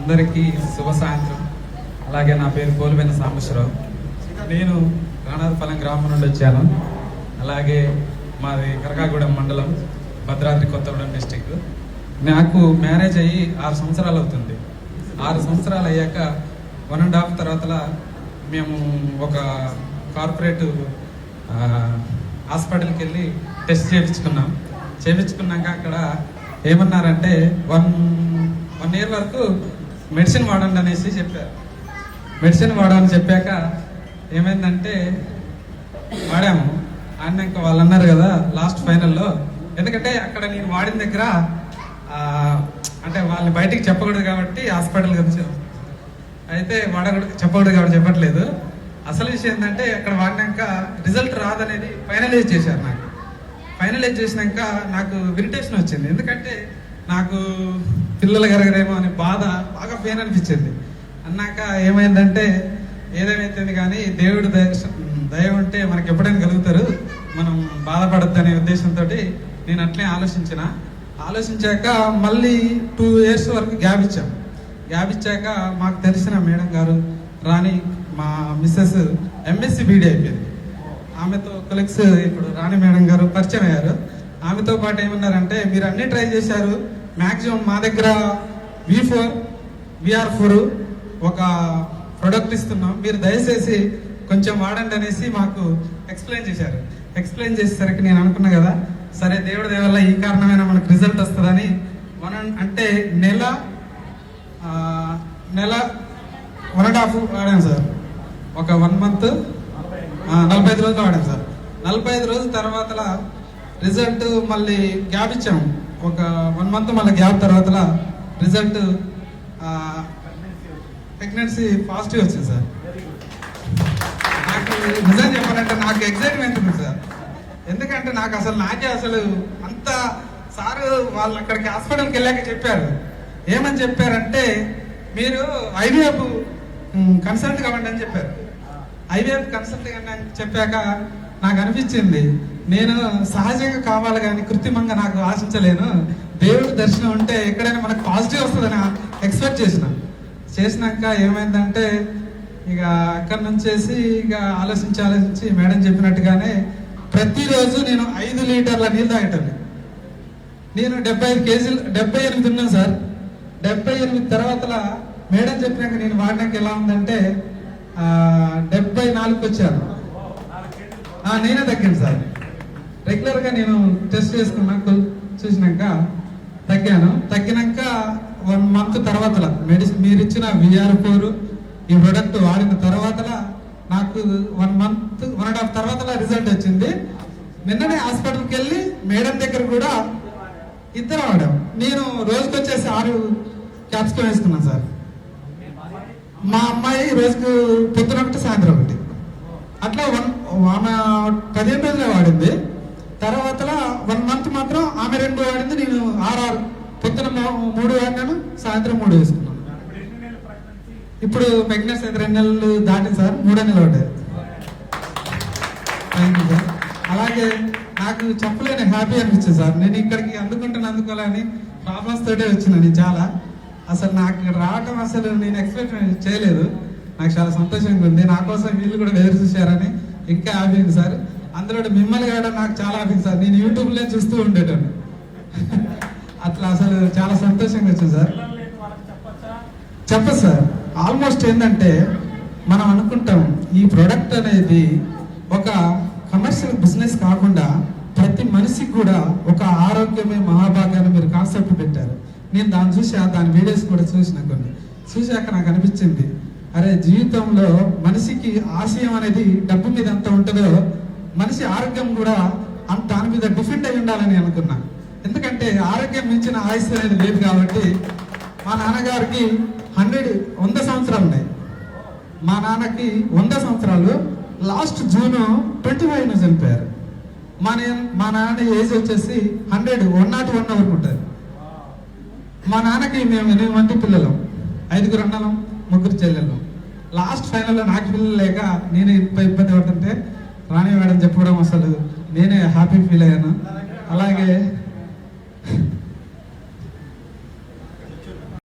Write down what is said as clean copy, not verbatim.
అందరికీ శుభ సాయంత్రం. అలాగే నా పేరు పోలిపోయిన సాంబశ్వరరావు. నేను రాణారపాలెం గ్రామం నుండి వచ్చాను. అలాగే మాది కరకాగూడెం మండలం, భద్రాద్రి కొత్తగూడెం డిస్టిక్. నాకు మ్యారేజ్ అయ్యి 6 సంవత్సరాలు అవుతుంది. 6 సంవత్సరాలు అయ్యాక 1.5 తర్వాత మేము ఒక కార్పొరేట్ హాస్పిటల్కి వెళ్ళి టెస్ట్ చేయించుకున్నాక అక్కడ ఏమన్నారంటే 1 year వరకు మెడిసిన్ వాడండి అనేసి చెప్పారు. మెడిసిన్ వాడమని చెప్పాక ఏమైందంటే వాడాము. ఆడినాక వాళ్ళు అన్నారు కదా లాస్ట్ ఫైనల్లో, ఎందుకంటే అక్కడ నేను వాడిన దగ్గర అంటే వాళ్ళని బయటికి చెప్పకూడదు కాబట్టి హాస్పిటల్ గురించి అయితే చెప్పకూడదు కాబట్టి చెప్పట్లేదు. అసలు విషయం ఏంటంటే అక్కడ వాడినాక రిజల్ట్ రాదనేది ఫైనలైజ్ చేశారు. ఫైనలైజ్ చేసినాక నాకు ఇరిటేషన్ వచ్చింది. ఎందుకంటే నాకు పిల్లలు కరగరేమో అని బాగా పెయిన్ అనిపించింది. అన్నాక ఏమైందంటే ఏదేమైతుంది కానీ దేవుడు దయ ఉంటే మనకి ఎప్పుడైనా కలుగుతారు, మనం బాధపడద్దు అనే ఉద్దేశంతో నేను అట్లే ఆలోచించాక మళ్ళీ 2 years వరకు గ్యాప్ ఇచ్చాక మాకు తెలిసిన మేడం గారు రాణి, మా మిస్సెస్ MSc BD అయిపోయింది. ఆమెతో కొలీగ్స్ ఇప్పుడు రాణి మేడం గారు పరిచయం అయ్యారు. ఆమెతో పాటు ఏమన్నారంటే మీరు అన్ని ట్రై చేశారు, మ్యాక్సిమం మా దగ్గర VR4 ఒక ప్రొడక్ట్ ఇస్తున్నాం, మీరు దయచేసి కొంచెం వాడండి అనేసి మాకు ఎక్స్ప్లెయిన్ చేశారు. ఎక్స్ప్లెయిన్ చేసేసరికి నేను అనుకున్నా కదా, సరే దేవుడి దయ వల్ల ఈ కారణమైన మనకు రిజల్ట్ వస్తుందని అంటే నెల 1.5 వాడాను సార్. ఒక 1 month 45 రోజులు వాడాను సార్. 45 రోజుల తర్వాత రిజల్ట్ మళ్ళీ గ్యాప్ ఇచ్చాము. ఒక 1 month మళ్ళీ గ్యాప్ తర్వాత రిజల్ట్ ప్రెగ్నెన్సీ పాజిటివ్ వచ్చింది సార్. నాకు నిజం చెప్పాలంటే నాకు ఎక్సైట్మెంట్ ఉంది సార్. ఎందుకంటే నాకే అసలు అంత సార్ వాళ్ళు అక్కడికి హాస్పిటల్కి వెళ్ళాక చెప్పారు. ఏమని చెప్పారంటే మీరు IVF కన్సల్ట్ కావండి అని చెప్పారు. IVF కన్సల్ట్ అని చెప్పాక నాకు అనిపించింది నేను సహజంగా కావాలి కానీ కృత్రిమంగా నాకు ఆశించలేను. దేవుడి దర్శనం ఉంటే ఎక్కడైనా మనకు పాజిటివ్ వస్తుందని ఎక్స్పెక్ట్ చేసినాక ఏమైందంటే ఇక అక్కడి నుంచేసి ఇక ఆలోచించి మేడం చెప్పినట్టుగానే ప్రతిరోజు నేను 5 లీటర్ల నీళ్ళు తాగేటండి. నేను 78 ఉన్నాను సార్. 78 తర్వాత మేడం చెప్పినాక నేను వాడినాక ఎలా ఉందంటే 74కి వచ్చాను. నేనే తగ్గాను సార్. రెగ్యులర్గా నేను టెస్ట్ చేసుకున్నాక చూసినాక తగ్గినాక 1 month తర్వాత మెడిసిన్ మీరు ఇచ్చిన VR4 ఈ ప్రొడక్ట్ వాడిన తర్వాత నాకు 1 month 1.5 తర్వాత రిజల్ట్ వచ్చింది. నిన్ననే హాస్పిటల్కి వెళ్ళి మేడం దగ్గర కూడా ఇద్దరు వాడాం. నేను రోజుకి వచ్చేసి 6 క్యాప్సికం వేసుకున్నాను సార్. మా అమ్మాయి రోజుకు పొద్దున ఒకటి సాయంత్రం ఒకటి అట్లా ఆమె 15 రోజులే వాడింది. తర్వాత 1 month మాత్రం ఆమె 2 వాడింది, నేను 6 పొద్దున 3 వాడినాను, సాయంత్రం 3 వేసుకున్నాను. ఇప్పుడు ప్రెగ్నెన్సీ 2 నెలలు దాటింది సార్, 3వ నెల పడ్డాయి. Thank you sir. అలాగే నాకు చెప్పలేని హ్యాపీ అనిపించింది సార్. నేను ఇక్కడికి అందుకోవాలని ప్రాబ్లమ్స్ తోటే వచ్చినాను. చాలా అసలు నాకు రావటం అసలు నేను ఎక్స్పెక్ట్ చేయలేదు. నాకు చాలా సంతోషంగా ఉంది. నా కోసం వీళ్ళు కూడా ఎదురు చూశారని ఇంకా హ్యాపీ ఉంది సార్. అందులో మిమ్మల్ని కావడం నాకు చాలా హ్యాపీ సార్. నేను యూట్యూబ్లో చూస్తూ ఉండేటాను. అట్లా అసలు చాలా సంతోషంగా వచ్చింది సార్. చెప్పదు సార్. ఆల్మోస్ట్ ఏంటంటే మనం అనుకుంటాం ఈ ప్రోడక్ట్ అనేది ఒక కమర్షియల్ బిజినెస్ కాకుండా ప్రతి మనిషికి కూడా ఒక ఆరోగ్యమే మహాభాగ్యాన్ని మీరు కాన్సెప్ట్ పెట్టారు. నేను దాని వీడియోస్ కూడా చూశాక నాకు అనిపించింది, అరే జీవితంలో మనిషికి ఆశయం అనేది డబ్బు మీద ఎంత ఉంటుందో మనిషి ఆరోగ్యం కూడా దాని మీద డిఫెండ్ అయి ఉండాలని అనుకున్నా. ఎందుకంటే ఆరోగ్యం మించిన ఆయుష్ అనేది లేదు కాబట్టి. మా నాన్నగారికి 100 సంవత్సరాలు ఉన్నాయి. మా నాన్నకి 100 సంవత్సరాలు. లాస్ట్ June 25 చనిపోయారు. మా నాన్న ఏజ్ వచ్చేసి 101 వరకు ఉంటుంది. మా నాన్నకి మేము 8 మంది పిల్లలు, 5 అన్నలం, 3 చెల్లెళ్ళు. లాస్ట్ ఫైనల్లో నాకు పిల్లలు లేక నేను ఇబ్బంది పడుతుంటే రాణి మేడం చెప్పడం అసలు నేనే హ్యాపీ ఫీల్ అయ్యాను. అలాగే